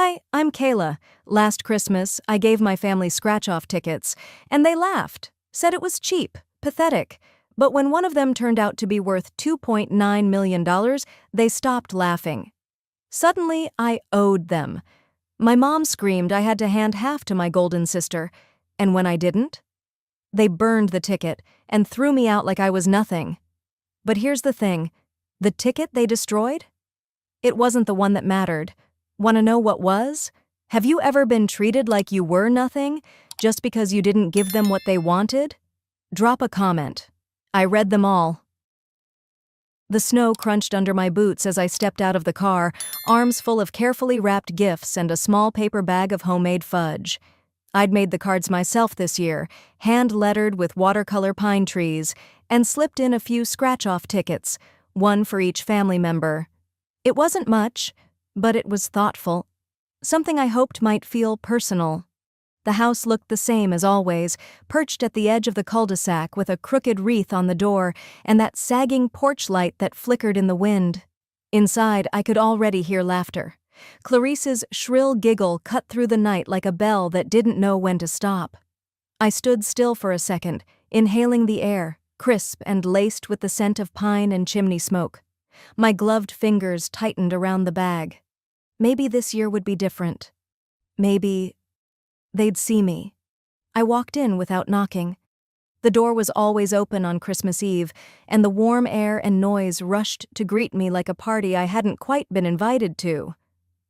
Hi, I'm Kayla. Last Christmas, I gave my family scratch-off tickets, and they laughed, said it was cheap, pathetic. But when one of them turned out to be worth $2.9 million, they stopped laughing. Suddenly, I owed them. My mom screamed I had to hand half to my golden sister, and when I didn't, they burned the ticket and threw me out like I was nothing. But here's the thing, the ticket they destroyed? It wasn't the one that mattered. Want to know what was? Have you ever been treated like you were nothing, just because you didn't give them what they wanted? Drop a comment. I read them all. The snow crunched under my boots as I stepped out of the car, arms full of carefully wrapped gifts and a small paper bag of homemade fudge. I'd made the cards myself this year, hand-lettered with watercolor pine trees, and slipped in a few scratch-off tickets, one for each family member. It wasn't much, but it was thoughtful. Something I hoped might feel personal. The house looked the same as always, perched at the edge of the cul-de-sac with a crooked wreath on the door and that sagging porch light that flickered in the wind. Inside, I could already hear laughter. Clarice's shrill giggle cut through the night like a bell that didn't know when to stop. I stood still for a second, inhaling the air, crisp and laced with the scent of pine and chimney smoke. My gloved fingers tightened around the bag. Maybe this year would be different. Maybe they'd see me. I walked in without knocking. The door was always open on Christmas Eve, and the warm air and noise rushed to greet me like a party I hadn't quite been invited to.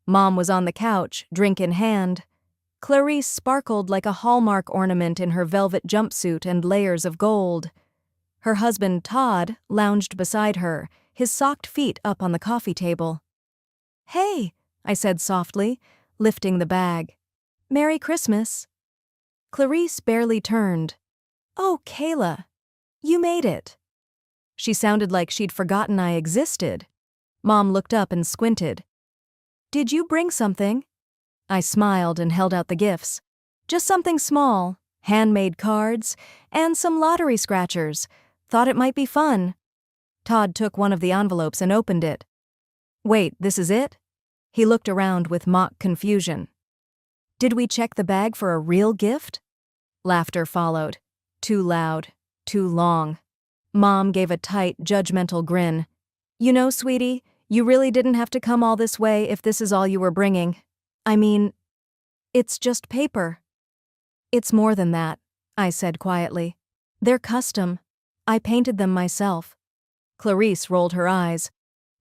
Mom was on the couch, drink in hand. Clarice sparkled like a Hallmark ornament in her velvet jumpsuit and layers of gold. Her husband, Todd, lounged beside her, his socked feet up on the coffee table. "Hey," I said softly, lifting the bag. "Merry Christmas." Clarice barely turned. "Oh, Kayla, you made it." She sounded like she'd forgotten I existed. Mom looked up and squinted. "Did you bring something?" I smiled and held out the gifts. "Just something small, handmade cards, and some lottery scratchers. Thought it might be fun." Todd took one of the envelopes and opened it. "Wait, this is it?" He looked around with mock confusion. "Did we check the bag for a real gift?" Laughter followed. Too loud, too long. Mom gave a tight, judgmental grin. "You know, sweetie, you really didn't have to come all this way if this is all you were bringing. I mean, it's just paper." "It's more than that," I said quietly. "They're custom. I painted them myself." Clarice rolled her eyes.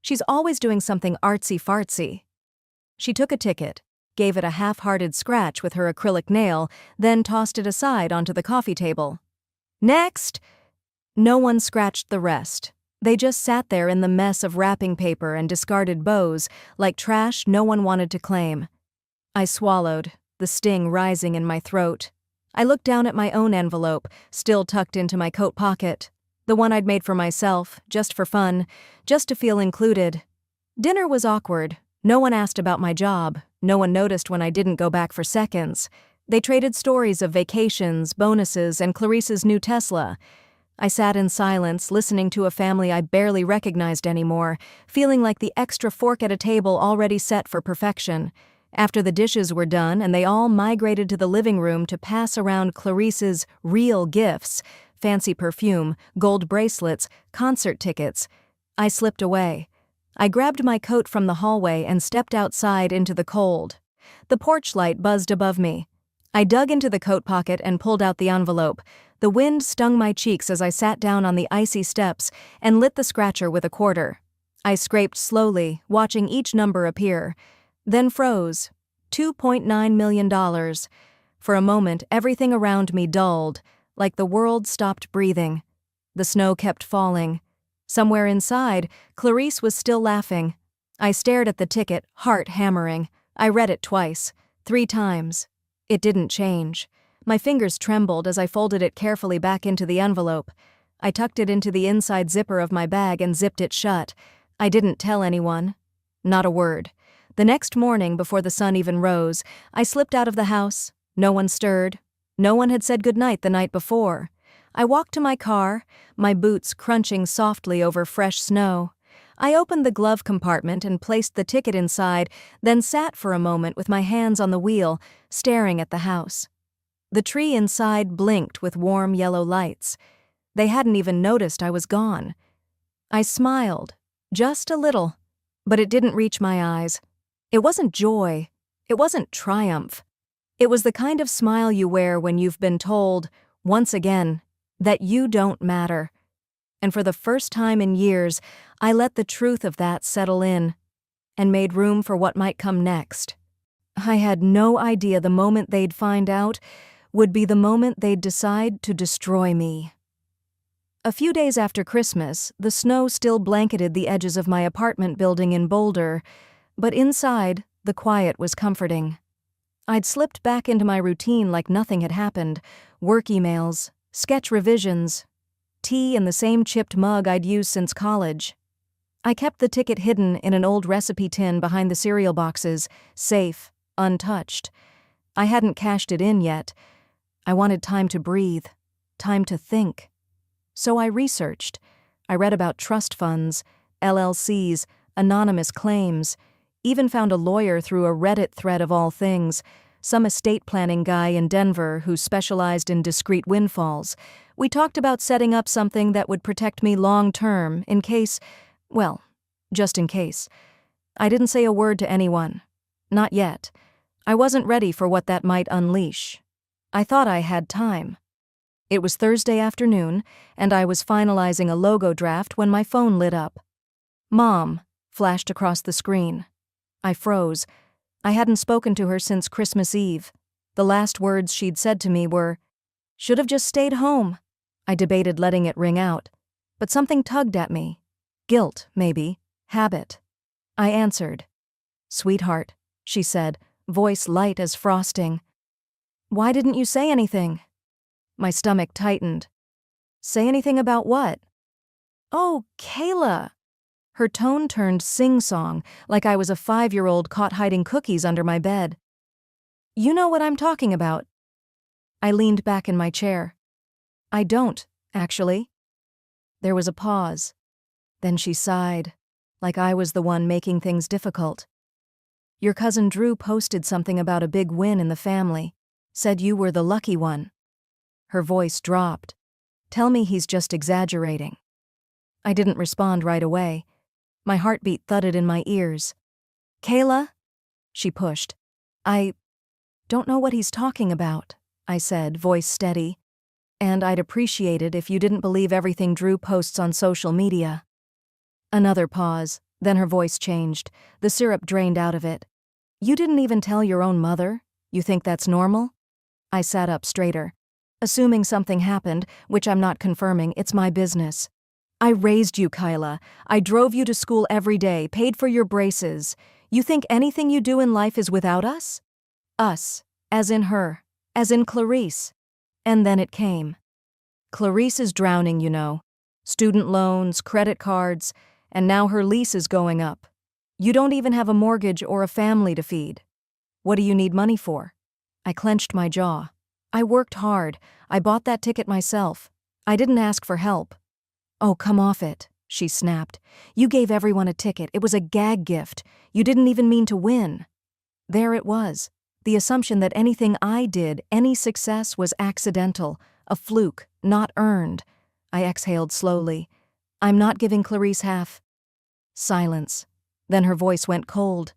She's always doing something artsy-fartsy. She took a ticket, gave it a half-hearted scratch with her acrylic nail, then tossed it aside onto the coffee table. "Next!" No one scratched the rest. They just sat there in the mess of wrapping paper and discarded bows, like trash no one wanted to claim. I swallowed, the sting rising in my throat. I looked down at my own envelope, still tucked into my coat pocket. The one I'd made for myself, just for fun, just to feel included. Dinner was awkward. No one asked about my job. No one noticed when I didn't go back for seconds. They traded stories of vacations, bonuses, and Clarice's new Tesla. I sat in silence, listening to a family I barely recognized anymore, feeling like the extra fork at a table already set for perfection. After the dishes were done and they all migrated to the living room to pass around Clarice's real gifts, fancy perfume, gold bracelets, concert tickets, I slipped away. I grabbed my coat from the hallway and stepped outside into the cold. The porch light buzzed above me. I dug into the coat pocket and pulled out the envelope. The wind stung my cheeks as I sat down on the icy steps and lit the scratcher with a quarter. I scraped slowly, watching each number appear, then froze. $2.9 million. For a moment, everything around me dulled, like the world stopped breathing. The snow kept falling. Somewhere inside, Clarice was still laughing. I stared at the ticket, heart hammering. I read it twice, 3 times. It didn't change. My fingers trembled as I folded it carefully back into the envelope. I tucked it into the inside zipper of my bag and zipped it shut. I didn't tell anyone. Not a word. The next morning, before the sun even rose, I slipped out of the house. No one stirred. No one had said goodnight the night before. I walked to my car, my boots crunching softly over fresh snow. I opened the glove compartment and placed the ticket inside, then sat for a moment with my hands on the wheel, staring at the house. The tree inside blinked with warm yellow lights. They hadn't even noticed I was gone. I smiled, just a little, but it didn't reach my eyes. It wasn't joy. It wasn't triumph. It was the kind of smile you wear when you've been told, once again, that you don't matter. And for the first time in years, I let the truth of that settle in and made room for what might come next. I had no idea the moment they'd find out would be the moment they'd decide to destroy me. A few days after Christmas, the snow still blanketed the edges of my apartment building in Boulder, but inside, the quiet was comforting. I'd slipped back into my routine like nothing had happened: work emails, sketch revisions, tea in the same chipped mug I'd used since college. I kept the ticket hidden in an old recipe tin behind the cereal boxes, safe, untouched. I hadn't cashed it in yet. I wanted time to breathe, time to think. So I researched. I read about trust funds, LLCs, anonymous claims, even found a lawyer through a Reddit thread of all things, some estate planning guy in Denver who specialized in discrete windfalls. We talked about setting up something that would protect me long-term in case, well, just in case. I didn't say a word to anyone. Not yet. I wasn't ready for what that might unleash. I thought I had time. It was Thursday afternoon, and I was finalizing a logo draft when my phone lit up. "Mom," flashed across the screen. I froze. I hadn't spoken to her since Christmas Eve. The last words she'd said to me were, "Should have just stayed home." I debated letting it ring out, but something tugged at me. Guilt, maybe. Habit. I answered. "Sweetheart," she said, voice light as frosting. "Why didn't you say anything?" My stomach tightened. "Say anything about what?" "Oh, Kayla." Her tone turned sing-song, like I was a 5-year-old caught hiding cookies under my bed. "You know what I'm talking about." I leaned back in my chair. "I don't, actually." There was a pause. Then she sighed, like I was the one making things difficult. "Your cousin Drew posted something about a big win in the family. Said you were the lucky one." Her voice dropped. "Tell me he's just exaggerating." I didn't respond right away. My heartbeat thudded in my ears. "Kayla?" She pushed. "I don't know what he's talking about," I said, voice steady. "And I'd appreciate it if you didn't believe everything Drew posts on social media." Another pause, then her voice changed. The syrup drained out of it. "You didn't even tell your own mother? You think that's normal?" I sat up straighter. "Assuming something happened, which I'm not confirming, it's my business. I raised you, Kyla. I drove you to school every day, paid for your braces. You think anything you do in life is without us?" Us, as in her, as in Clarice. And then it came. "Clarice is drowning, you know. Student loans, credit cards, and now her lease is going up. You don't even have a mortgage or a family to feed. What do you need money for?" I clenched my jaw. "I worked hard. I bought that ticket myself. I didn't ask for help." "Oh, come off it," she snapped. "You gave everyone a ticket. It was a gag gift. You didn't even mean to win." There it was. The assumption that anything I did, any success, was accidental, a fluke, not earned. I exhaled slowly. "I'm not giving Clarice half." Silence. Then her voice went cold.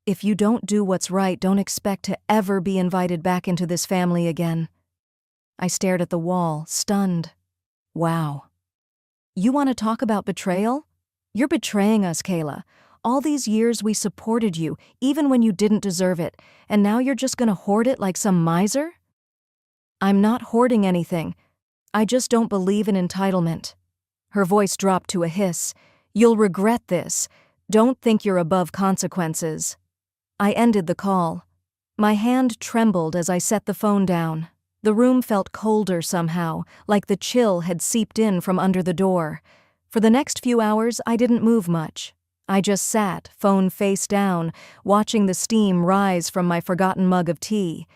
"If you don't do what's right, don't expect to ever be invited back into this family again." I stared at the wall, stunned. Wow. "You want to talk about betrayal? You're betraying us, Kayla. All these years we supported you, even when you didn't deserve it, and now you're just gonna hoard it like some miser?" "I'm not hoarding anything. I just don't believe in entitlement." Her voice dropped to a hiss. "You'll regret this. Don't think you're above consequences." I ended the call. My hand trembled as I set the phone down. The room felt colder somehow, like the chill had seeped in from under the door. For the next few hours, I didn't move much. I just sat, phone face down, watching the steam rise from my forgotten mug of tea.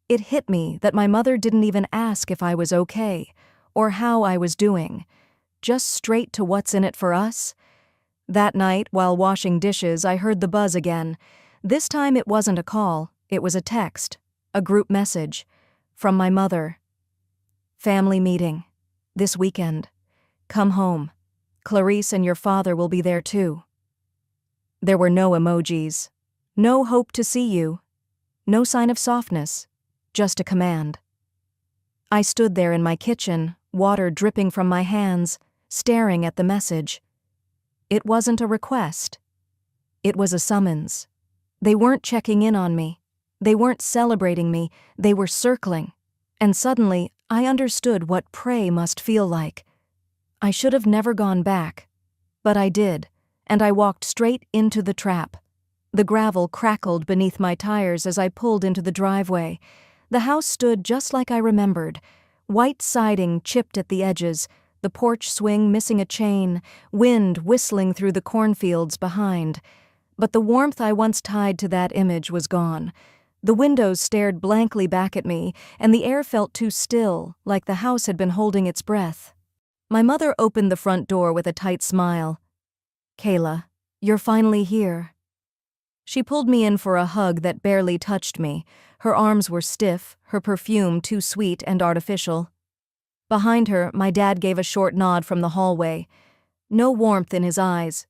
It hit me that my mother didn't even ask if I was okay, or how I was doing. Just straight to what's in it for us. That night, while washing dishes, I heard the buzz again. This time it wasn't a call, it was a text, a group message, from my mother. Family meeting. This weekend. Come home. Clarice and your father will be there too. There were no emojis. No hope to see you. No sign of softness. Just a command. I stood there in my kitchen, water dripping from my hands, staring at the message. It wasn't a request. It was a summons. They weren't checking in on me. They weren't celebrating me. They were circling. And suddenly, I understood what prey must feel like. I should have never gone back. But I did, and I walked straight into the trap. The gravel crackled beneath my tires as I pulled into the driveway. The house stood just like I remembered. White siding chipped at the edges, the porch swing missing a chain, wind whistling through the cornfields behind. But the warmth I once tied to that image was gone. The windows stared blankly back at me, and the air felt too still, like the house had been holding its breath. My mother opened the front door with a tight smile. "Kayla, you're finally here." She pulled me in for a hug that barely touched me. Her arms were stiff, her perfume too sweet and artificial. Behind her, my dad gave a short nod from the hallway. No warmth in his eyes.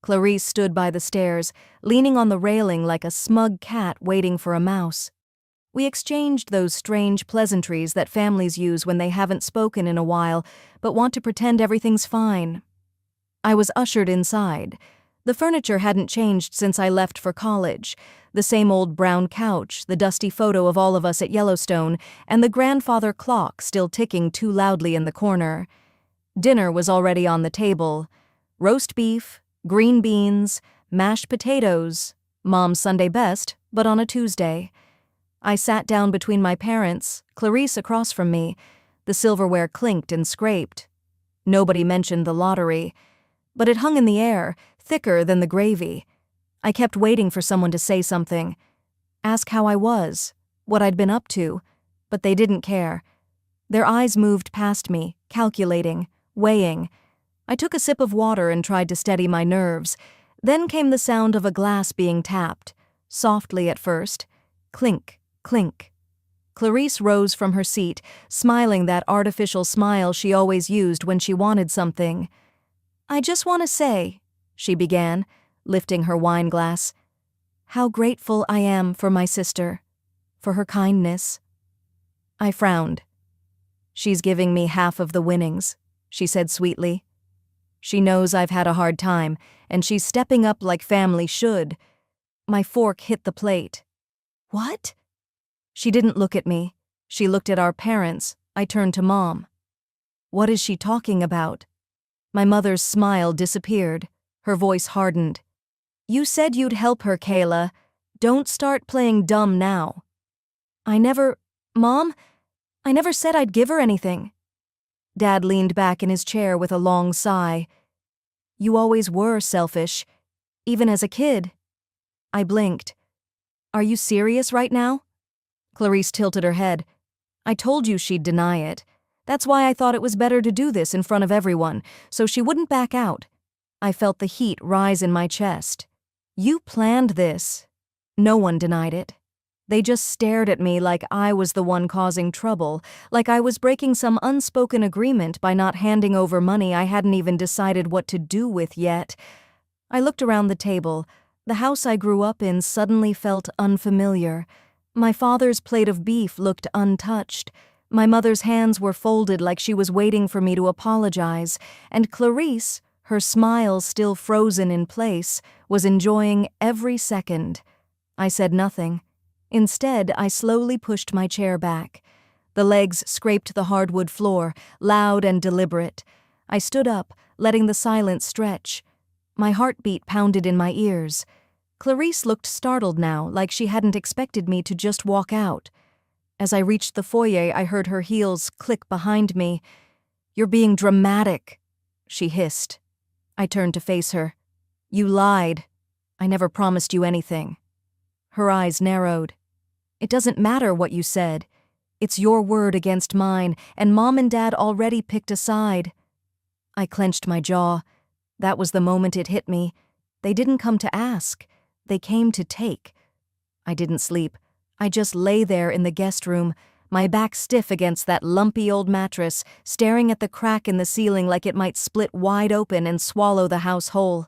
Clarice stood by the stairs, leaning on the railing like a smug cat waiting for a mouse. We exchanged those strange pleasantries that families use when they haven't spoken in a while, but want to pretend everything's fine. I was ushered inside. The furniture hadn't changed since I left for college. The same old brown couch, the dusty photo of all of us at Yellowstone, and the grandfather clock still ticking too loudly in the corner. Dinner was already on the table. Roast beef, green beans, mashed potatoes, Mom's Sunday best, but on a Tuesday. I sat down between my parents, Clarice across from me. The silverware clinked and scraped. Nobody mentioned the lottery, but it hung in the air, thicker than the gravy. I kept waiting for someone to say something, ask how I was, what I'd been up to, but they didn't care. Their eyes moved past me, calculating, weighing. I took a sip of water and tried to steady my nerves. Then came the sound of a glass being tapped, softly at first. Clink, clink. Clarice rose from her seat, smiling that artificial smile she always used when she wanted something. "I just want to say," she began, lifting her wine glass, "how grateful I am for my sister, for her kindness." I frowned. "She's giving me half of the winnings," she said sweetly. "She knows I've had a hard time, and she's stepping up like family should." My fork hit the plate. "What?" She didn't look at me. She looked at our parents. I turned to Mom. "What is she talking about?" My mother's smile disappeared. Her voice hardened. "You said you'd help her, Kayla. Don't start playing dumb now." Mom, I never said I'd give her anything." Dad leaned back in his chair with a long sigh. "You always were selfish, even as a kid." I blinked. "Are you serious right now?" Clarice tilted her head. "I told you she'd deny it. That's why I thought it was better to do this in front of everyone, so she wouldn't back out." I felt the heat rise in my chest. "You planned this." No one denied it. They just stared at me like I was the one causing trouble, like I was breaking some unspoken agreement by not handing over money I hadn't even decided what to do with yet. I looked around the table. The house I grew up in suddenly felt unfamiliar. My father's plate of beef looked untouched. My mother's hands were folded like she was waiting for me to apologize, and Clarice, her smile still frozen in place, was enjoying every second. I said nothing. Instead, I slowly pushed my chair back. The legs scraped the hardwood floor, loud and deliberate. I stood up, letting the silence stretch. My heartbeat pounded in my ears. Clarice looked startled now, like she hadn't expected me to just walk out. As I reached the foyer, I heard her heels click behind me. "You're being dramatic," she hissed. I turned to face her. "You lied. I never promised you anything." Her eyes narrowed. "It doesn't matter what you said. It's your word against mine, and Mom and Dad already picked a side." I clenched my jaw. That was the moment it hit me. They didn't come to ask. They came to take. I didn't sleep. I just lay there in the guest room, my back stiff against that lumpy old mattress, staring at the crack in the ceiling like it might split wide open and swallow the house whole.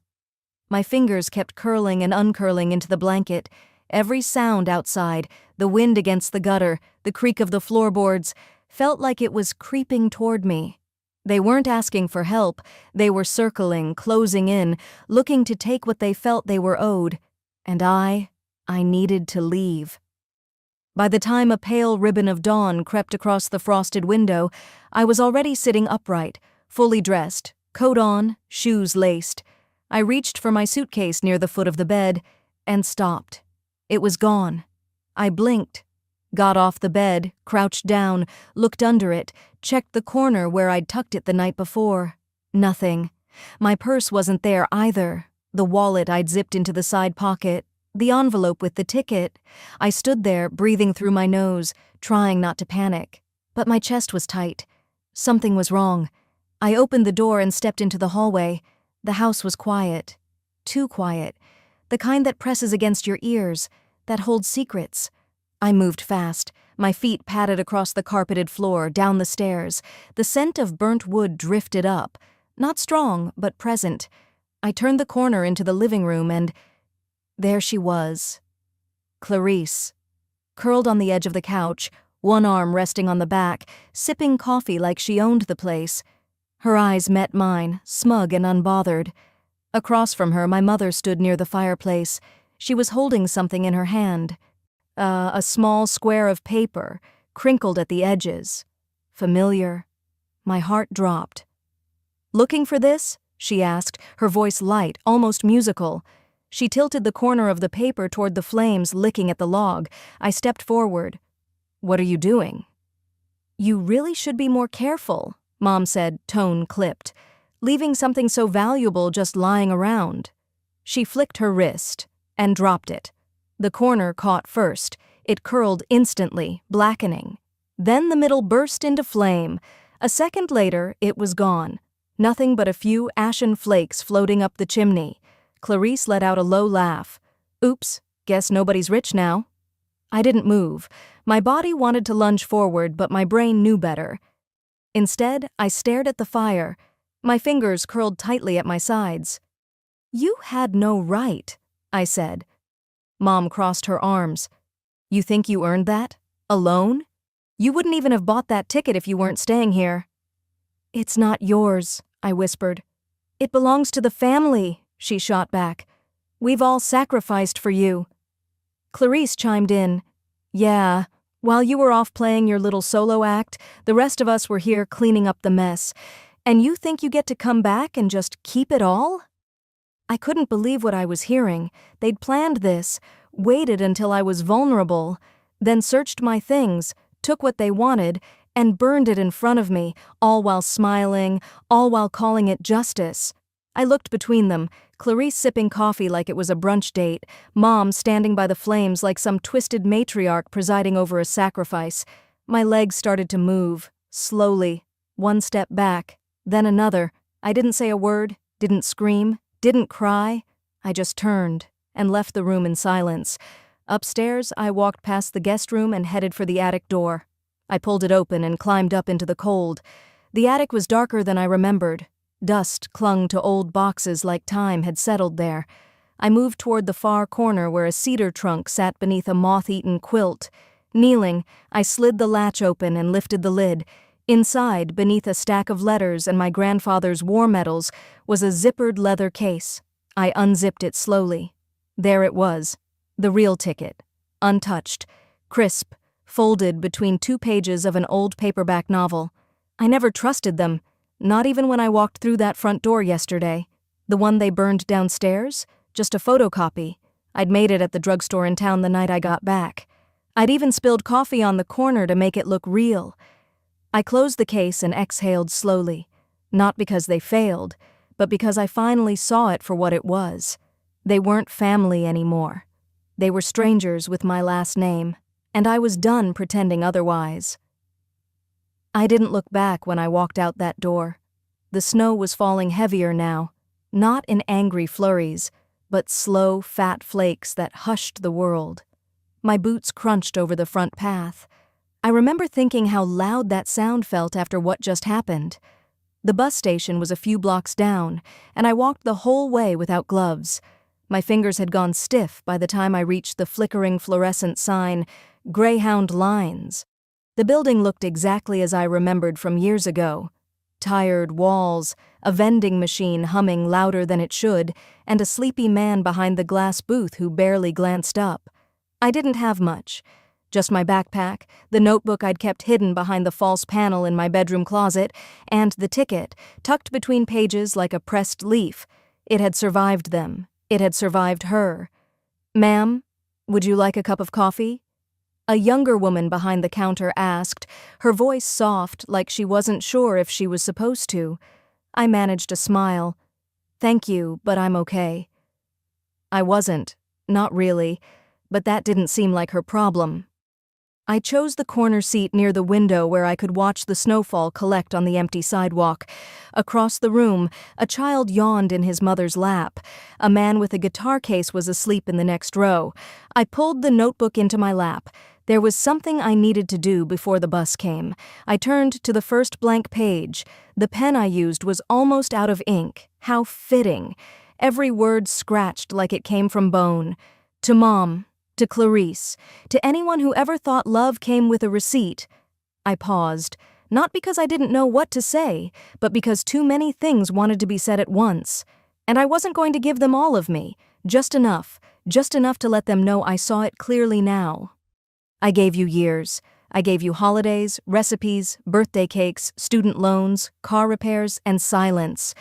My fingers kept curling and uncurling into the blanket. Every sound outside, the wind against the gutter, the creak of the floorboards, felt like it was creeping toward me. They weren't asking for help. They were circling, closing in, looking to take what they felt they were owed. And I needed to leave. By the time a pale ribbon of dawn crept across the frosted window, I was already sitting upright, fully dressed, coat on, shoes laced. I reached for my suitcase near the foot of the bed and stopped. It was gone. I blinked, got off the bed, crouched down, looked under it, checked the corner where I'd tucked it the night before. Nothing. My purse wasn't there either. The wallet I'd zipped into the side pocket. The envelope with the ticket. I stood there, breathing through my nose, trying not to panic. But my chest was tight. Something was wrong. I opened the door and stepped into the hallway. The house was quiet. Too quiet. The kind that presses against your ears, that holds secrets. I moved fast. My feet padded across the carpeted floor, down the stairs. The scent of burnt wood drifted up. Not strong, but present. I turned the corner into the living room and there she was. Clarice. Curled on the edge of the couch, one arm resting on the back, sipping coffee like she owned the place. Her eyes met mine, smug and unbothered. Across from her, my mother stood near the fireplace. She was holding something in her hand. A small square of paper, crinkled at the edges. Familiar. My heart dropped. "Looking for this?" she asked, her voice light, almost musical. She tilted the corner of the paper toward the flames licking at the log. I stepped forward. "What are you doing?" "You really should be more careful," Mom said, tone clipped. "Leaving something so valuable just lying around." She flicked her wrist and dropped it. The corner caught first. It curled instantly, blackening. Then the middle burst into flame. A second later, it was gone. Nothing but a few ashen flakes floating up the chimney. Clarice let out a low laugh. "Oops, guess nobody's rich now." I didn't move. My body wanted to lunge forward, but my brain knew better. Instead, I stared at the fire. My fingers curled tightly at my sides. "You had no right," I said. Mom crossed her arms. "You think you earned that? Alone? You wouldn't even have bought that ticket if you weren't staying here." "It's not yours," I whispered. "It belongs to the family," she shot back. "We've all sacrificed for you." Clarice chimed in. "Yeah, while you were off playing your little solo act, the rest of us were here cleaning up the mess. And you think you get to come back and just keep it all?" I couldn't believe what I was hearing. They'd planned this, waited until I was vulnerable, then searched my things, took what they wanted, and burned it in front of me, all while smiling, all while calling it justice. I looked between them, Clarice sipping coffee like it was a brunch date, Mom standing by the flames like some twisted matriarch presiding over a sacrifice. My legs started to move, slowly, one step back, then another. I didn't say a word, didn't scream, didn't cry. I just turned and left the room in silence. Upstairs, I walked past the guest room and headed for the attic door. I pulled it open and climbed up into the cold. The attic was darker than I remembered. Dust clung to old boxes like time had settled there. I moved toward the far corner where a cedar trunk sat beneath a moth-eaten quilt. Kneeling, I slid the latch open and lifted the lid. Inside, beneath a stack of letters and my grandfather's war medals, was a zippered leather case. I unzipped it slowly. There it was, the real ticket, untouched, crisp, folded between 2 pages of an old paperback novel. I never trusted them, not even when I walked through that front door yesterday. The one they burned downstairs? Just a photocopy. I'd made it at the drugstore in town the night I got back. I'd even spilled coffee on the corner to make it look real. I closed the case and exhaled slowly, not because they failed, but because I finally saw it for what it was. They weren't family anymore. They were strangers with my last name, and I was done pretending otherwise. I didn't look back when I walked out that door. The snow was falling heavier now. not in angry flurries, but slow, fat flakes that hushed the world. My boots crunched over the front path. I remember thinking how loud that sound felt after what just happened. The bus station was a few blocks down, and I walked the whole way without gloves. My fingers had gone stiff by the time I reached the flickering fluorescent sign, Greyhound Lines. The building looked exactly as I remembered from years ago. Tired walls, a vending machine humming louder than it should, and a sleepy man behind the glass booth who barely glanced up. I didn't have much. Just my backpack, the notebook I'd kept hidden behind the false panel in my bedroom closet, and the ticket, tucked between pages like a pressed leaf. It had survived them. It had survived her. "Ma'am, would you like a cup of coffee?" A younger woman behind the counter asked, her voice soft like she wasn't sure if she was supposed to. I managed a smile. "Thank you, but I'm okay." I wasn't. Not really. But that didn't seem like her problem. I chose the corner seat near the window where I could watch the snowfall collect on the empty sidewalk. Across the room, a child yawned in his mother's lap. A man with a guitar case was asleep in the next row. I pulled the notebook into my lap. There was something I needed to do before the bus came. I turned to the first blank page. The pen I used was almost out of ink. How fitting. Every word scratched like it came from bone. To Mom. To Clarice, to anyone who ever thought love came with a receipt. I paused, not because I didn't know what to say, but because too many things wanted to be said at once. And I wasn't going to give them all of me, just enough to let them know I saw it clearly now. I gave you years. I gave you holidays, recipes, birthday cakes, student loans, car repairs, and silence.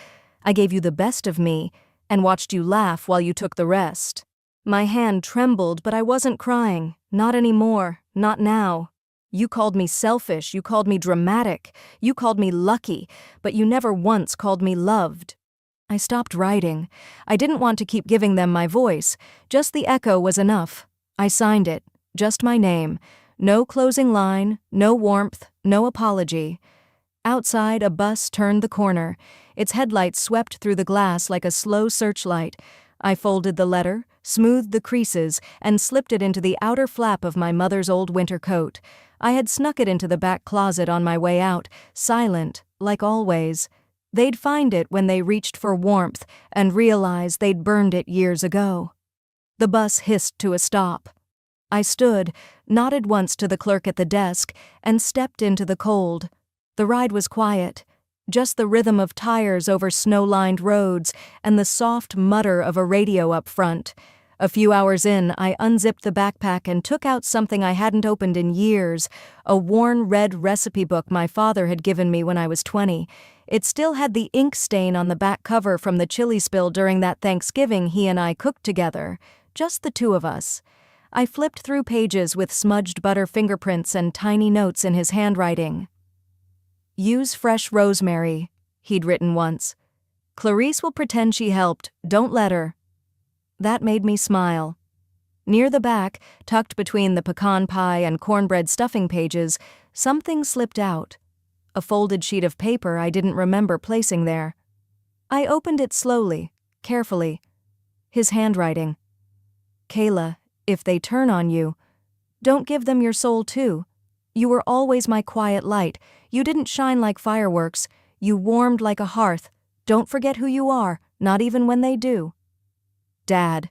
I gave you the best of me, and watched you laugh while you took the rest. My hand trembled, but I wasn't crying. Not anymore. Not now. You called me selfish. You called me dramatic. You called me lucky, but you never once called me loved. I stopped writing. I didn't want to keep giving them my voice. Just the echo was enough. I signed it. Just my name. No closing line, no warmth, no apology. Outside, a bus turned the corner. Its headlights swept through the glass like a slow searchlight. I folded the letter, smoothed the creases, and slipped it into the outer flap of my mother's old winter coat. I had snuck it into the back closet on my way out, silent, like always. They'd find it when they reached for warmth and realized they'd burned it years ago. The bus hissed to a stop. I stood, nodded once to the clerk at the desk, and stepped into the cold. The ride was quiet. Just the rhythm of tires over snow-lined roads and the soft mutter of a radio up front. A few hours in, I unzipped the backpack and took out something I hadn't opened in years, a worn red recipe book my father had given me when I was 20. It still had the ink stain on the back cover from the chili spill during that Thanksgiving he and I cooked together, just the two of us. I flipped through pages with smudged butter fingerprints and tiny notes in his handwriting. "Use fresh rosemary," he'd written once. "Clarice will pretend she helped. Don't let her." That made me smile. Near the back, tucked between the pecan pie and cornbread stuffing pages, something slipped out. A folded sheet of paper I didn't remember placing there. I opened it slowly, carefully. His handwriting. "Kayla, if they turn on you, don't give them your soul too. You were always my quiet light. You didn't shine like fireworks. You warmed like a hearth. Don't forget who you are, not even when they do." Dad.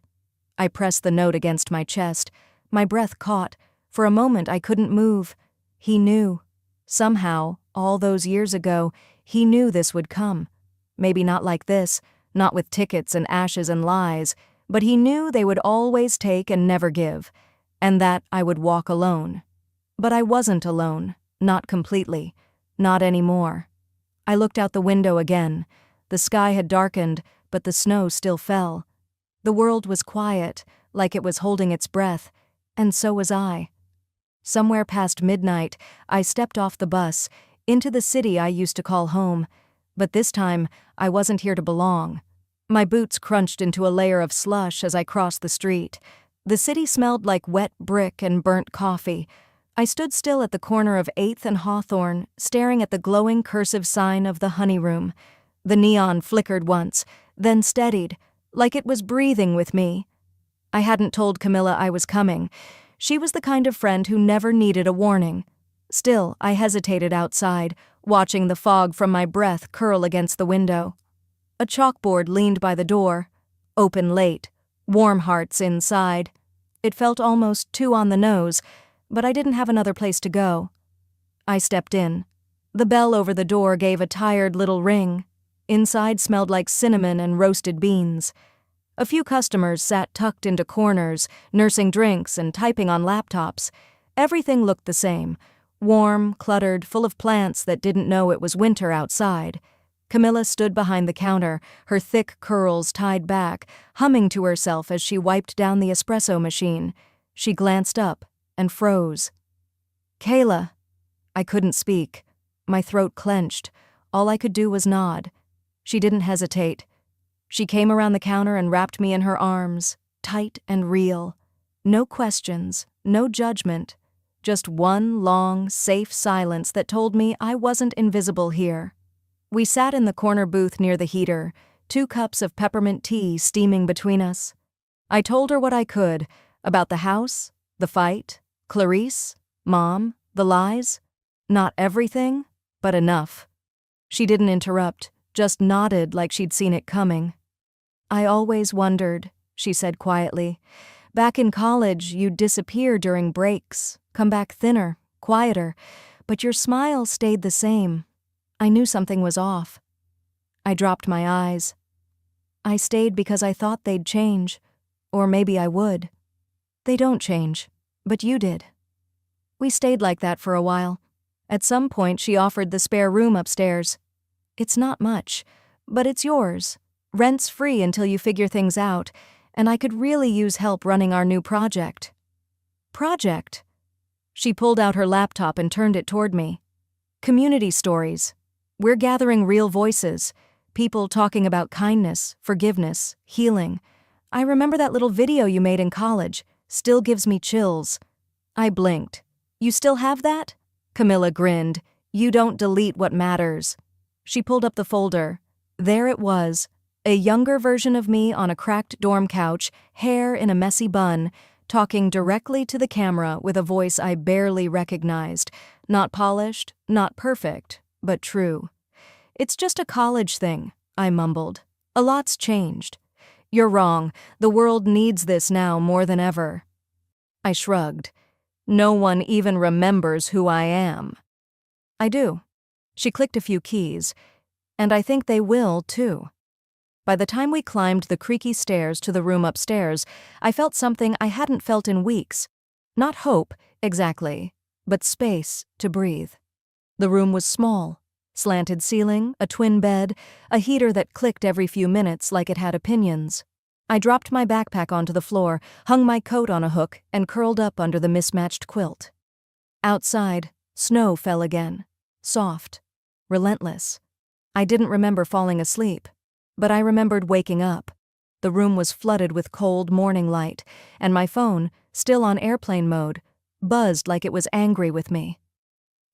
I pressed the note against my chest. My breath caught. For a moment I couldn't move. He knew. Somehow, all those years ago, he knew this would come. Maybe not like this, not with tickets and ashes and lies, but he knew they would always take and never give, and that I would walk alone. But I wasn't alone, not completely, not anymore. I looked out the window again. The sky had darkened, but the snow still fell. The world was quiet, like it was holding its breath, and so was I. Somewhere past midnight, I stepped off the bus, into the city I used to call home. But this time, I wasn't here to belong. My boots crunched into a layer of slush as I crossed the street. The city smelled like wet brick and burnt coffee. I stood still at the corner of 8th and Hawthorne, staring at the glowing cursive sign of the Honey Room. The neon flickered once, then steadied, like it was breathing with me. I hadn't told Camilla I was coming. She was the kind of friend who never needed a warning. Still, I hesitated outside, watching the fog from my breath curl against the window. A chalkboard leaned by the door. Open late. Warm hearts inside. It felt almost too on the nose, but I didn't have another place to go. I stepped in. The bell over the door gave a tired little ring. Inside smelled like cinnamon and roasted beans. A few customers sat tucked into corners, nursing drinks and typing on laptops. Everything looked the same. Warm, cluttered, full of plants that didn't know it was winter outside. Camilla stood behind the counter, her thick curls tied back, humming to herself as she wiped down the espresso machine. She glanced up and froze. "Kayla." I couldn't speak. My throat clenched. All I could do was nod. She didn't hesitate. She came around the counter and wrapped me in her arms, tight and real. No questions, no judgment. Just one long, safe silence that told me I wasn't invisible here. We sat in the corner booth near the heater, 2 cups of peppermint tea steaming between us. I told her what I could, about the house, the fight, Clarice, Mom, the lies. Not everything, but enough. She didn't interrupt, just nodded like she'd seen it coming. "I always wondered," she said quietly. "Back in college, you'd disappear during breaks, come back thinner, quieter, but your smile stayed the same. I knew something was off." I dropped my eyes. "I stayed because I thought they'd change. Or maybe I would. They don't change, but you did." We stayed like that for a while. At some point, she offered the spare room upstairs. "It's not much, but it's yours. Rent's free until you figure things out, and I could really use help running our new project." "Project?" She pulled out her laptop and turned it toward me. "Community stories. We're gathering real voices, people talking about kindness, forgiveness, healing. I remember that little video you made in college. Still gives me chills." I blinked. "You still have that?" Camilla grinned. "You don't delete what matters." She pulled up the folder. There it was, a younger version of me on a cracked dorm couch, hair in a messy bun, talking directly to the camera with a voice I barely recognized. Not polished, not perfect, but true. "It's just a college thing," I mumbled. "A lot's changed." "You're wrong. The world needs this now more than ever." I shrugged. "No one even remembers who I am." "I do." She clicked a few keys. "And I think they will, too." By the time we climbed the creaky stairs to the room upstairs, I felt something I hadn't felt in weeks. Not hope, exactly, but space to breathe. The room was small. Slanted ceiling, a twin bed, a heater that clicked every few minutes like it had opinions. I dropped my backpack onto the floor, hung my coat on a hook, and curled up under the mismatched quilt. Outside, snow fell again. Soft. Relentless. I didn't remember falling asleep, but I remembered waking up. The room was flooded with cold morning light, and my phone, still on airplane mode, buzzed like it was angry with me.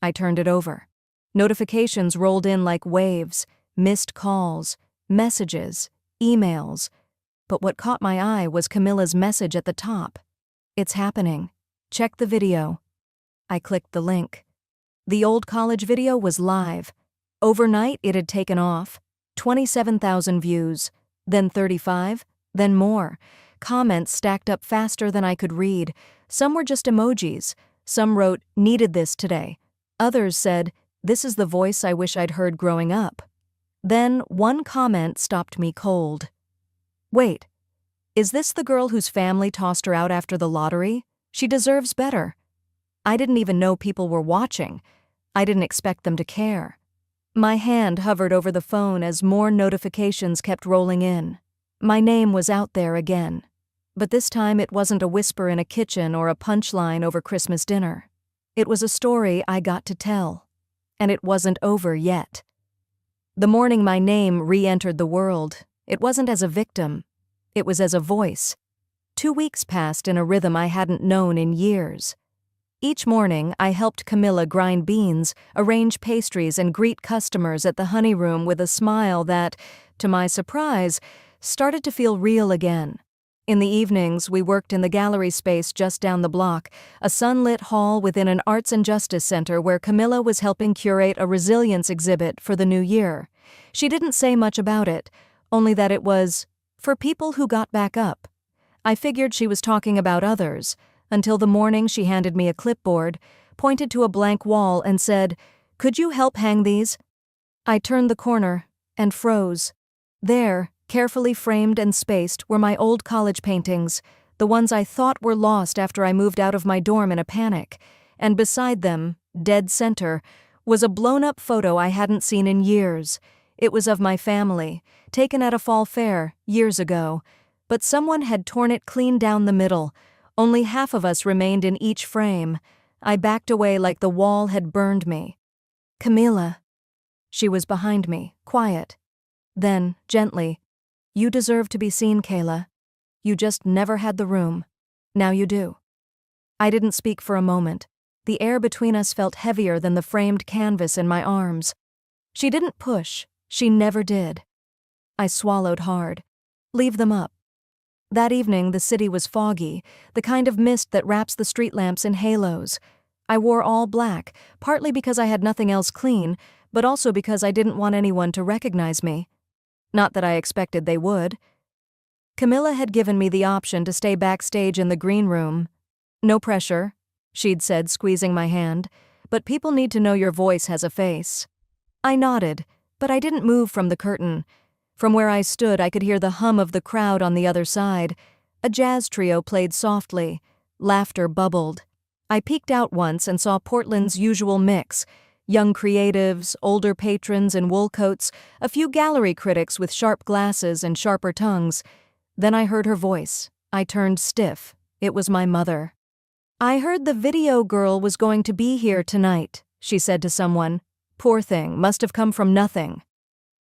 I turned it over. Notifications rolled in like waves, missed calls, messages, emails. But what caught my eye was Camilla's message at the top. "It's happening. Check the video." I clicked the link. The old college video was live. Overnight, it had taken off. 27,000 views, then 35, then more. Comments stacked up faster than I could read. Some were just emojis. Some wrote, "Needed this today." Others said, "This is the voice I wish I'd heard growing up." Then one comment stopped me cold. "Wait, is this the girl whose family tossed her out after the lottery? She deserves better." I didn't even know people were watching. I didn't expect them to care. My hand hovered over the phone as more notifications kept rolling in. My name was out there again. But this time it wasn't a whisper in a kitchen or a punchline over Christmas dinner. It was a story I got to tell. And it wasn't over yet. The morning my name re-entered the world, it wasn't as a victim. It was as a voice. 2 weeks passed in a rhythm I hadn't known in years. Each morning, I helped Camilla grind beans, arrange pastries, and greet customers at the honey room with a smile that, to my surprise, started to feel real again. In the evenings, we worked in the gallery space just down the block, a sunlit hall within an Arts and Justice Center where Camilla was helping curate a resilience exhibit for the new year. She didn't say much about it, only that it was for people who got back up. I figured she was talking about others, until the morning she handed me a clipboard, pointed to a blank wall and said, "Could you help hang these?" I turned the corner and froze. There, carefully framed and spaced, were my old college paintings, the ones I thought were lost after I moved out of my dorm in a panic, and beside them, dead center, was a blown-up photo I hadn't seen in years. It was of my family, taken at a fall fair years ago, but someone had torn it clean down the middle. Only half of us remained in each frame. I backed away like the wall had burned me. "Camilla." She was behind me, quiet. Then, gently, "You deserve to be seen, Kayla. You just never had the room. Now you do." I didn't speak for a moment. The air between us felt heavier than the framed canvas in my arms. She didn't push. She never did. I swallowed hard. Leave them up. That evening, the city was foggy, the kind of mist that wraps the street lamps in halos. I wore all black, partly because I had nothing else clean, but also because I didn't want anyone to recognize me. Not that I expected they would. Camilla had given me the option to stay backstage in the green room. "No pressure," she'd said, squeezing my hand, "but people need to know your voice has a face." I nodded, but I didn't move from the curtain. From where I stood, I could hear the hum of the crowd on the other side. A jazz trio played softly. Laughter bubbled. I peeked out once and saw Portland's usual mix: young creatives, older patrons in wool coats, a few gallery critics with sharp glasses and sharper tongues. Then I heard her voice. I turned stiff. It was my mother. "I heard the video girl was going to be here tonight," she said to someone. "Poor thing, must have come from nothing."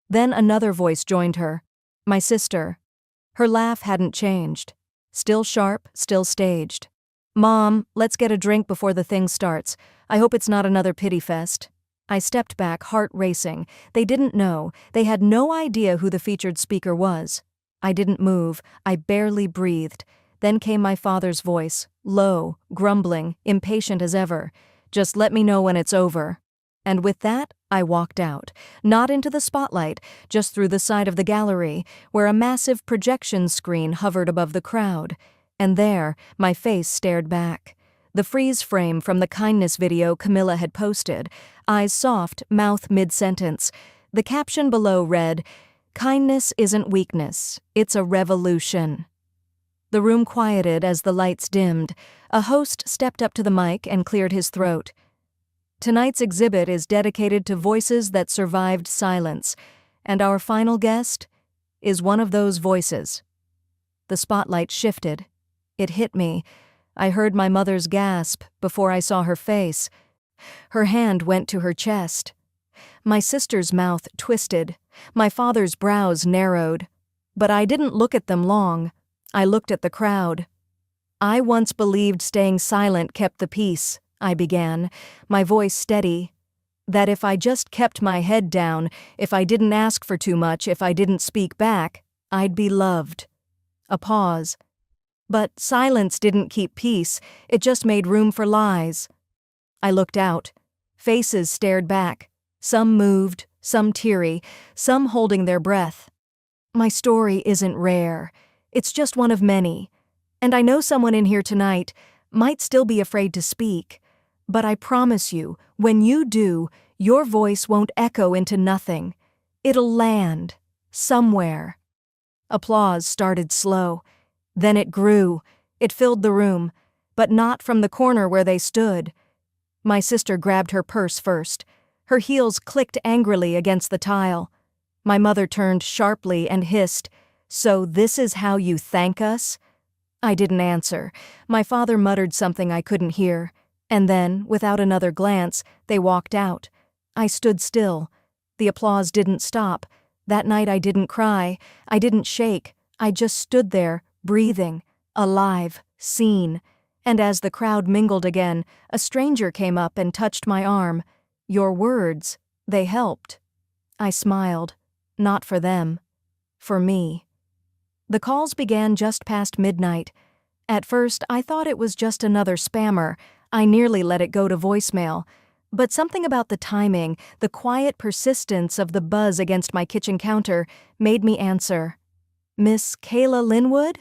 Then another voice joined her. My sister. Her laugh hadn't changed. Still sharp, still staged. "Mom, let's get a drink before the thing starts. I hope it's not another pity fest." I stepped back, heart racing. They didn't know. They had no idea who the featured speaker was. I didn't move. I barely breathed. Then came my father's voice, low, grumbling, impatient as ever. "Just let me know when it's over." And with that, I walked out, not into the spotlight, just through the side of the gallery, where a massive projection screen hovered above the crowd. And there, my face stared back. The freeze frame from the kindness video Camilla had posted, eyes soft, mouth mid-sentence. The caption below read, "Kindness isn't weakness, it's a revolution." The room quieted as the lights dimmed. A host stepped up to the mic and cleared his throat. "Tonight's exhibit is dedicated to voices that survived silence, and our final guest is one of those voices." The spotlight shifted. It hit me. I heard my mother's gasp before I saw her face. Her hand went to her chest. My sister's mouth twisted. My father's brows narrowed. But I didn't look at them long. I looked at the crowd. "I once believed staying silent kept the peace," I began, my voice steady. "That if I just kept my head down, if I didn't ask for too much, if I didn't speak back, I'd be loved." A pause. But silence didn't keep peace, it just made room for lies. I looked out. Faces stared back. Some moved, some teary, some holding their breath. My story isn't rare. It's just one of many. And I know someone in here tonight might still be afraid to speak. But I promise you, when you do, your voice won't echo into nothing. It'll land. Somewhere. Applause started slow. Then it grew. It filled the room. But not from the corner where they stood. My sister grabbed her purse first. Her heels clicked angrily against the tile. My mother turned sharply and hissed, "So this is how you thank us?" I didn't answer. My father muttered something I couldn't hear. And then, without another glance, they walked out. I stood still. The applause didn't stop. That night I didn't cry. I didn't shake. I just stood there, breathing, alive, seen. And as the crowd mingled again, a stranger came up and touched my arm. "Your words, they helped." I smiled. Not for them. For me. The calls began just past midnight. At first, I thought it was just another spammer. I nearly let it go to voicemail. But something about the timing, the quiet persistence of the buzz against my kitchen counter, made me answer. "Miss Kayla Linwood?"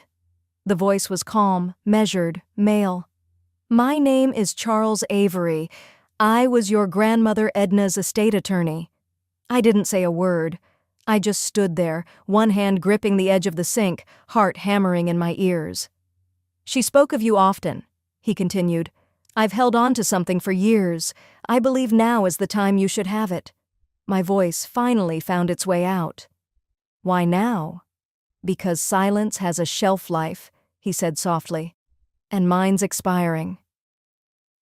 The voice was calm, measured, male. "My name is Charles Avery. I was your grandmother Edna's estate attorney." I didn't say a word. I just stood there, one hand gripping the edge of the sink, heart hammering in my ears. "She spoke of you often," he continued. "I've held on to something for years. I believe now is the time you should have it." My voice finally found its way out. "Why now?" "Because silence has a shelf life," he said softly. "And mine's expiring."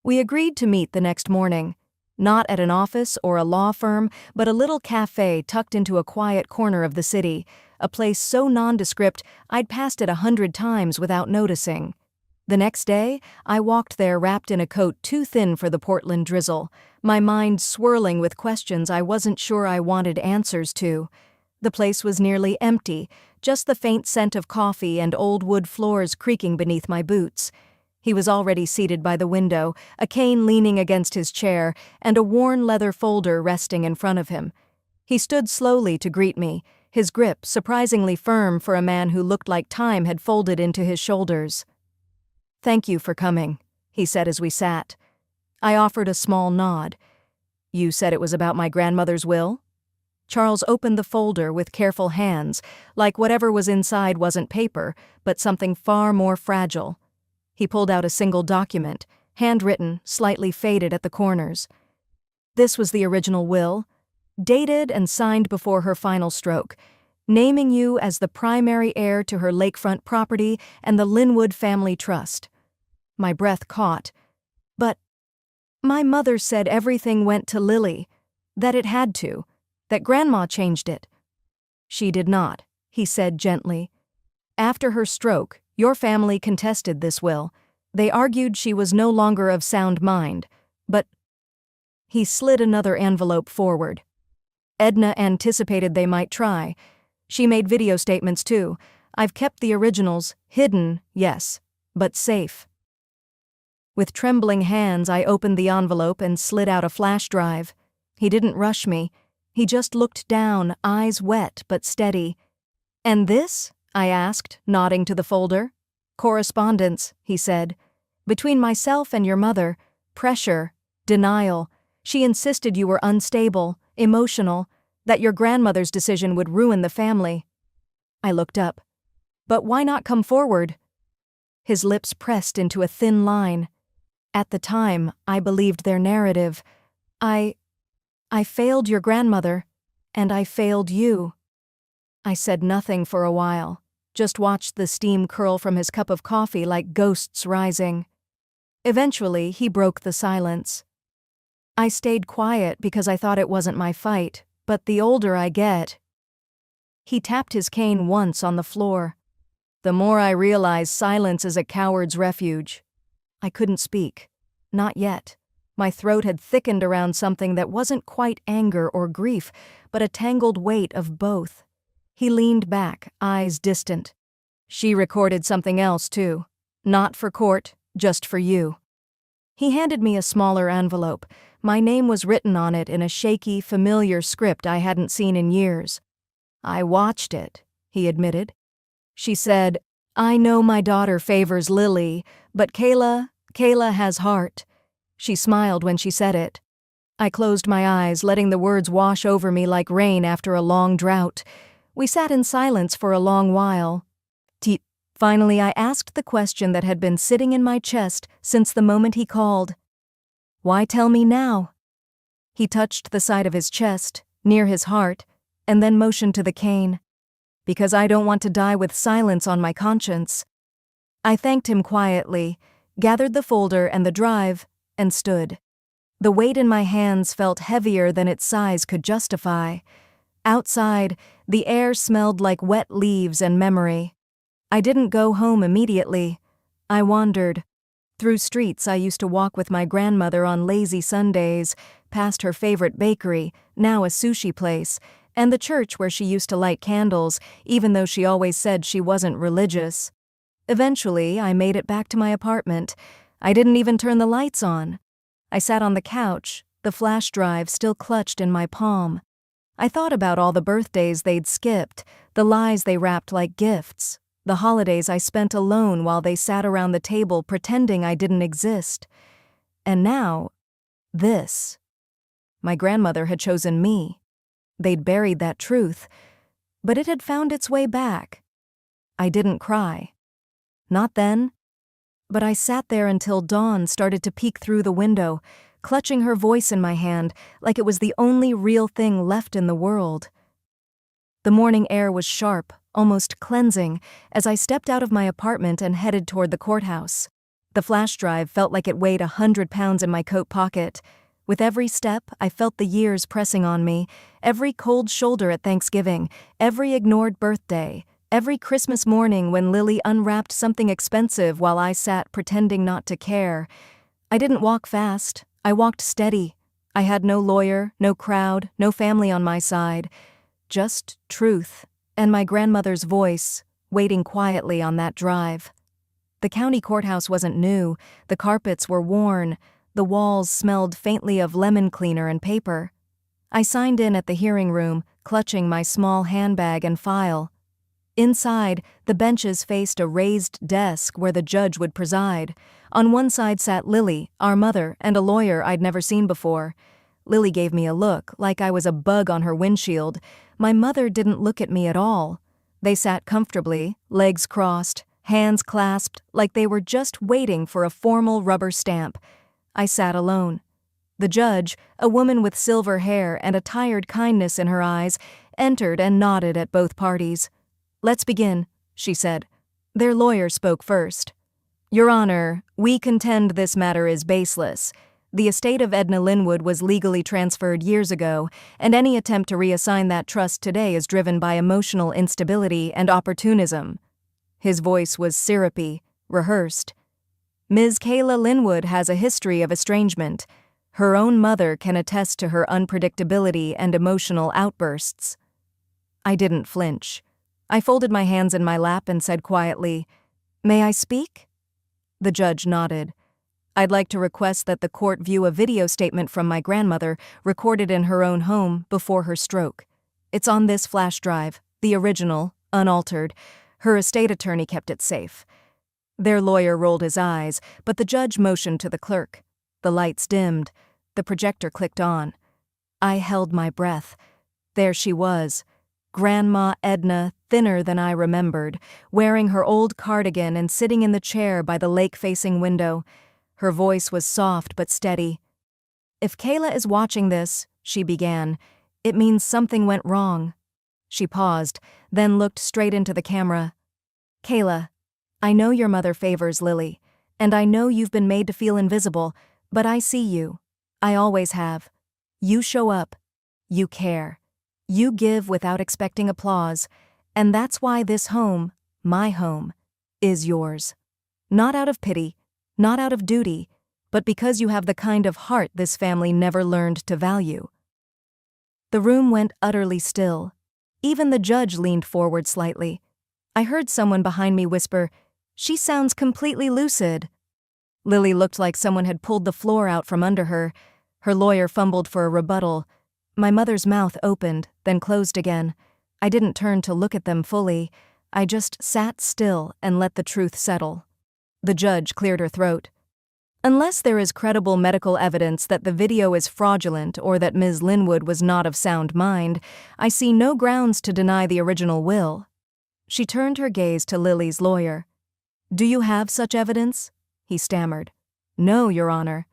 We agreed to meet the next morning. Not at an office or a law firm, but a little cafe tucked into a quiet corner of the city, a place so nondescript I'd passed it 100 times without noticing. The next day, I walked there wrapped in a coat too thin for the Portland drizzle, my mind swirling with questions I wasn't sure I wanted answers to. The place was nearly empty, just the faint scent of coffee and old wood floors creaking beneath my boots. He was already seated by the window, a cane leaning against his chair, and a worn leather folder resting in front of him. He stood slowly to greet me, his grip surprisingly firm for a man who looked like time had folded into his shoulders. "Thank you for coming," he said as we sat. I offered a small nod. "You said it was about my grandmother's will?" Charles opened the folder with careful hands, like whatever was inside wasn't paper, but something far more fragile. He pulled out a single document, handwritten, slightly faded at the corners. This was the original will, dated and signed before her final stroke, naming you as the primary heir to her lakefront property and the Linwood Family Trust. My breath caught. But my mother said everything went to Lily, that it had to, that Grandma changed it. "She did not," he said gently. "After her stroke, your family contested this will. They argued she was no longer of sound mind, but—" He slid another envelope forward. "Edna anticipated they might try. She made video statements too. I've kept the originals, hidden, yes, but safe." With trembling hands, I opened the envelope and slid out a flash drive. He didn't rush me. He just looked down, eyes wet but steady. "And this?" I asked, nodding to the folder. "Correspondence," he said. "Between myself and your mother. Pressure. Denial. She insisted you were unstable, emotional, that your grandmother's decision would ruin the family." I looked up. "But why not come forward?" His lips pressed into a thin line. "At the time, I believed their narrative. I failed your grandmother, and I failed you." I said nothing for a while, just watched the steam curl from his cup of coffee like ghosts rising. Eventually, he broke the silence. "I stayed quiet because I thought it wasn't my fight, but the older I get—" He tapped his cane once on the floor. "The more I realize silence is a coward's refuge." I couldn't speak. Not yet. My throat had thickened around something that wasn't quite anger or grief, but a tangled weight of both. He leaned back, eyes distant. "She recorded something else, too. Not for court, just for you." He handed me a smaller envelope. My name was written on it in a shaky, familiar script I hadn't seen in years. "I watched it," he admitted. She said, "I know my daughter favors Lily, but Kayla has heart." She smiled when she said it. I closed my eyes, letting the words wash over me like rain after a long drought. We sat in silence for a long while. Finally, I asked the question that had been sitting in my chest since the moment he called. "Why tell me now?" He touched the side of his chest, near his heart, and then motioned to the cane. "Because I don't want to die with silence on my conscience." I thanked him quietly, gathered the folder and the drive, and stood. The weight in my hands felt heavier than its size could justify. Outside, the air smelled like wet leaves and memory. I didn't go home immediately. I wandered. Through streets I used to walk with my grandmother on lazy Sundays, past her favorite bakery, now a sushi place, and the church where she used to light candles, even though she always said she wasn't religious. Eventually, I made it back to my apartment. I didn't even turn the lights on. I sat on the couch, the flash drive still clutched in my palm. I thought about all the birthdays they'd skipped, the lies they wrapped like gifts, the holidays I spent alone while they sat around the table pretending I didn't exist. And now, this. My grandmother had chosen me. They'd buried that truth, but it had found its way back. I didn't cry. Not then. But I sat there until dawn started to peek through the window, clutching her voice in my hand like it was the only real thing left in the world. The morning air was sharp, almost cleansing, as I stepped out of my apartment and headed toward the courthouse. The flash drive felt like it weighed 100 pounds in my coat pocket. With every step, I felt the years pressing on me, every cold shoulder at Thanksgiving, every ignored birthday, every Christmas morning when Lily unwrapped something expensive while I sat pretending not to care. I didn't walk fast. I walked steady. I had no lawyer, no crowd, no family on my side. Just truth, and my grandmother's voice, waiting quietly on that drive. The county courthouse wasn't new. The carpets were worn. The walls smelled faintly of lemon cleaner and paper. I signed in at the hearing room, clutching my small handbag and file. Inside, the benches faced a raised desk where the judge would preside. On one side sat Lily, our mother, and a lawyer I'd never seen before. Lily gave me a look, like I was a bug on her windshield. My mother didn't look at me at all. They sat comfortably, legs crossed, hands clasped, like they were just waiting for a formal rubber stamp. I sat alone. The judge, a woman with silver hair and a tired kindness in her eyes, entered and nodded at both parties. "Let's begin," she said. Their lawyer spoke first. "Your Honor, we contend this matter is baseless. The estate of Edna Linwood was legally transferred years ago, and any attempt to reassign that trust today is driven by emotional instability and opportunism." His voice was syrupy, rehearsed. "Ms. Kayla Linwood has a history of estrangement. Her own mother can attest to her unpredictability and emotional outbursts." I didn't flinch. I folded my hands in my lap and said quietly, "May I speak?" The judge nodded. "I'd like to request that the court view a video statement from my grandmother, recorded in her own home before her stroke. It's on this flash drive, the original, unaltered. Her estate attorney kept it safe." Their lawyer rolled his eyes, but the judge motioned to the clerk. The lights dimmed. The projector clicked on. I held my breath. There she was. Grandma Edna, thinner than I remembered, wearing her old cardigan and sitting in the chair by the lake-facing window. Her voice was soft but steady. "If Kayla is watching this," she began, "it means something went wrong." She paused, then looked straight into the camera. "Kayla, I know your mother favors Lily, and I know you've been made to feel invisible, but I see you. I always have. You show up. You care. You give without expecting applause, and that's why this home, my home, is yours. Not out of pity, not out of duty, but because you have the kind of heart this family never learned to value." The room went utterly still. Even the judge leaned forward slightly. I heard someone behind me whisper, "She sounds completely lucid." Lily looked like someone had pulled the floor out from under her. Her lawyer fumbled for a rebuttal. My mother's mouth opened, then closed again. I didn't turn to look at them fully. I just sat still and let the truth settle. The judge cleared her throat. "Unless there is credible medical evidence that the video is fraudulent or that Ms. Linwood was not of sound mind, I see no grounds to deny the original will." She turned her gaze to Lily's lawyer. "Do you have such evidence?" he stammered. "No, Your Honor."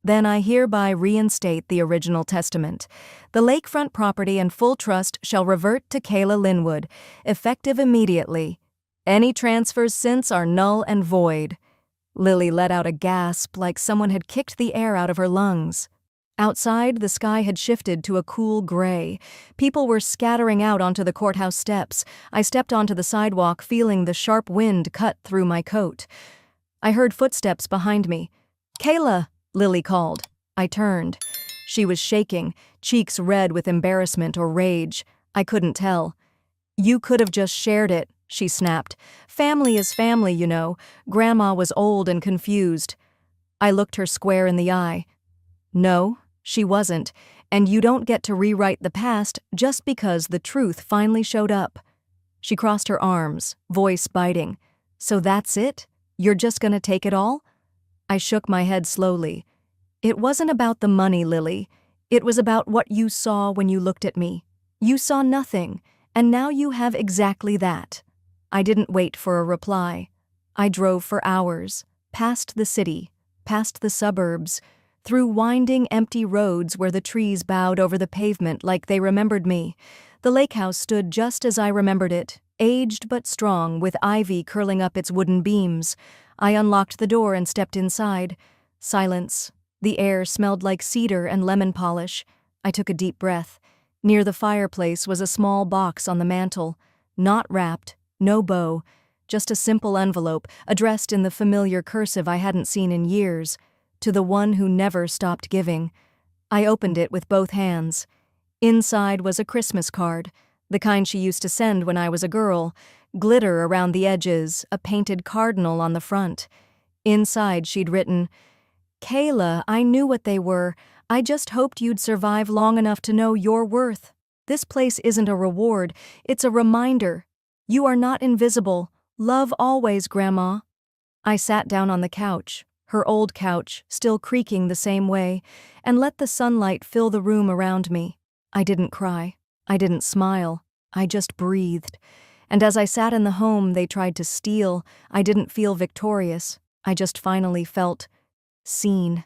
"Then I hereby reinstate the original testament. The lakefront property and full trust shall revert to Kayla Linwood, effective immediately. Any transfers since are null and void." Lily let out a gasp like someone had kicked the air out of her lungs. Outside, the sky had shifted to a cool gray. People were scattering out onto the courthouse steps. I stepped onto the sidewalk, feeling the sharp wind cut through my coat. I heard footsteps behind me. "Kayla!" Lily called. I turned. She was shaking, cheeks red with embarrassment or rage. I couldn't tell. You could have just shared it, she snapped. Family is family, you know. Grandma was old and confused. I looked her square in the eye. No, she wasn't, and you don't get to rewrite the past just because the truth finally showed up. She crossed her arms, voice biting. So that's it? You're just gonna take it all? I shook my head slowly. It wasn't about the money, Lily. It was about what you saw when you looked at me. You saw nothing, and now you have exactly that. I didn't wait for a reply. I drove for hours, past the city, past the suburbs, through winding, empty roads where the trees bowed over the pavement like they remembered me. The lake house stood just as I remembered it, aged but strong, with ivy curling up its wooden beams. I unlocked the door and stepped inside. Silence. The air smelled like cedar and lemon polish. I took a deep breath. Near the fireplace was a small box on the mantel. Not wrapped, no bow, just a simple envelope, addressed in the familiar cursive I hadn't seen in years, to the one who never stopped giving. I opened it with both hands. Inside was a Christmas card, the kind she used to send when I was a girl, glitter around the edges, a painted cardinal on the front. Inside she'd written, "Kayla, I knew what they were. I just hoped you'd survive long enough to know your worth. This place isn't a reward, it's a reminder. You are not invisible. Love always, Grandma." I sat down on the couch, her old couch, still creaking the same way, and let the sunlight fill the room around me. I didn't cry. I didn't smile. I just breathed. And as I sat in the home they tried to steal, I didn't feel victorious. I just finally felt seen.